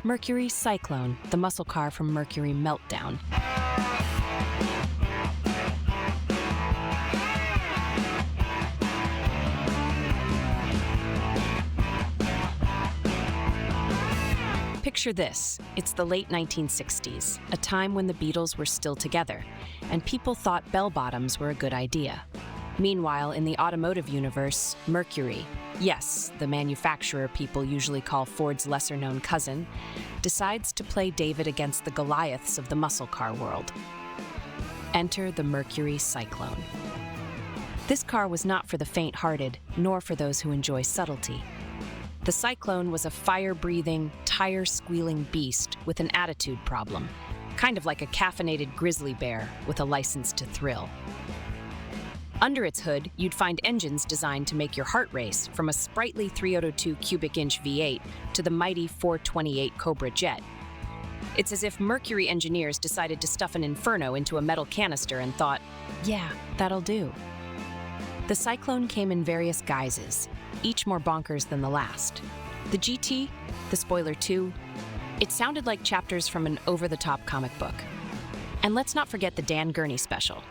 Mercury Cyclone, the muscle car from Mercury Meltdown. Picture this. It's the late 1960s, a time when the Beatles were still together, and people thought bell-bottoms were a good idea. Meanwhile, in the automotive universe, Mercury, yes, the manufacturer people usually call Ford's lesser-known cousin, decides to play David against the Goliaths of the musclecar world. Enter the Mercury Cyclone. This car was not for the faint-hearted, nor for those who enjoy subtlety. The Cyclone was a fire-breathing, tire-squealing beast with an attitude problem, kind of like a caffeinated grizzly bear with a license to thrill. Under its hood, you'd find engines designed to make your heart race, from a sprightly 302 cubic inch V8 to the mighty 428 Cobra jet. It's as if Mercury engineers decided to stuff an inferno into a metal canister and thought, yeah, that'll do. The Cyclone came in various guises, each more bonkers than the last. The GT, the Spoiler 2, it sounded like chapters from an over-the-top comic book. And let's not forget the Dan Gurney special,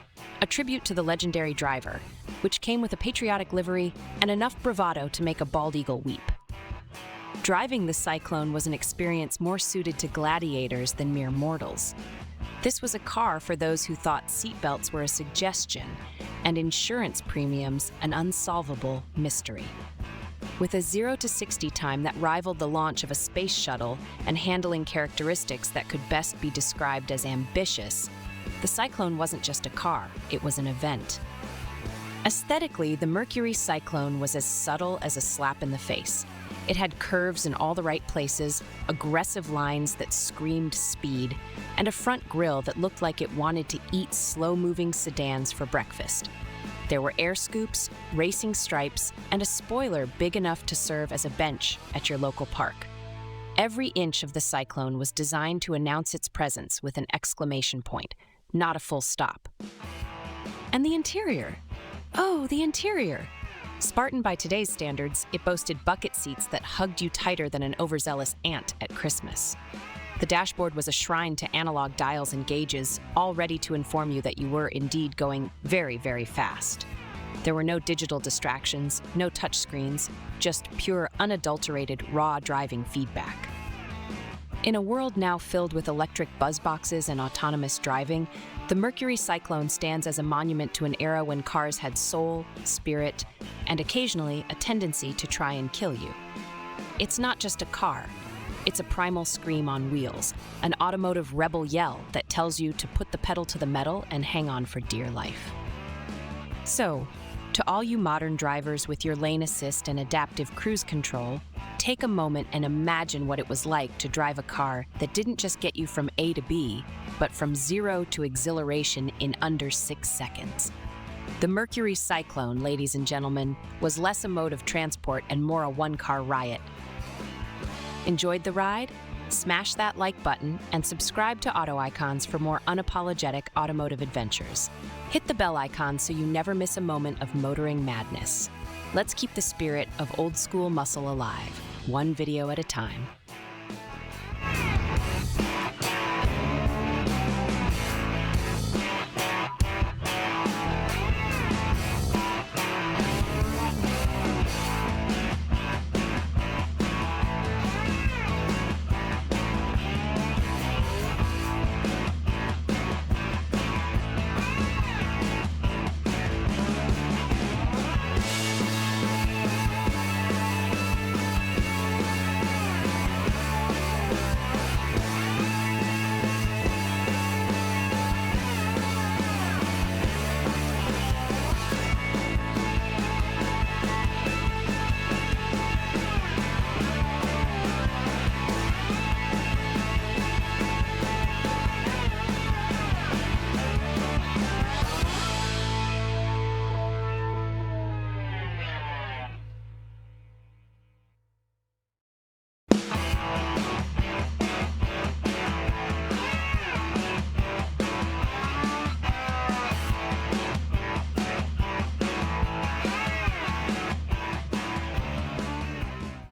a tribute to the legendary driver, which came with a patriotic livery and enough bravado to make a bald eagle weep. Driving the Cyclone was an experience more suited to gladiators than mere mortals. This was a car for those who thought seatbelts were a suggestion and insurance premiums an unsolvable mystery. With a 0 to 60 time that rivaled the launch of a space shuttle and handling characteristics that could best be described as ambitious, the Cyclone wasn't just a car, it was an event. Aesthetically, the Mercury Cyclone was as subtle as a slap in the face. It had curves in all the right places, aggressive lines that screamed speed, and a front grille that looked like it wanted to eat slow-moving sedans for breakfast. There were air scoops, racing stripes, and a spoiler big enough to serve as a bench at your local park. Every inch of the Cyclone was designed to announce its presence with an exclamation point, not a full stop. And the interior. Oh, the interior. Spartan by today's standards, it boasted bucket seats that hugged you tighter than an overzealous ant at Christmas. The dashboard was a shrine to analog dials and gauges, all ready to inform you that you were indeed going very, very fast. There were no digital distractions, no touchscreens, just pure, unadulterated, raw driving feedback. In a world now filled with electric buzzboxes and autonomous driving, the Mercury Cyclone stands as a monument to an era when cars had soul, spirit, and occasionally a tendency to try and kill you. It's not just a car. It's a primal scream on wheels, an automotive rebel yell that tells you to put the pedal to the metal and hang on for dear life. So, to all you modern drivers with your lane assist and adaptive cruise control, take a moment and imagine what it was like to drive a car that didn't just get you from A to B, but from 0 to exhilaration in under 6 seconds. The Mercury Cyclone, ladies and gentlemen, was less a mode of transport and more a one-car riot. Enjoyed the ride? Smash that like button and subscribe to Auto Icons for more unapologetic automotive adventures. Hit the bell icon so you never miss a moment of motoring madness. Let's keep the spirit of old-school muscle alive, one video at a time.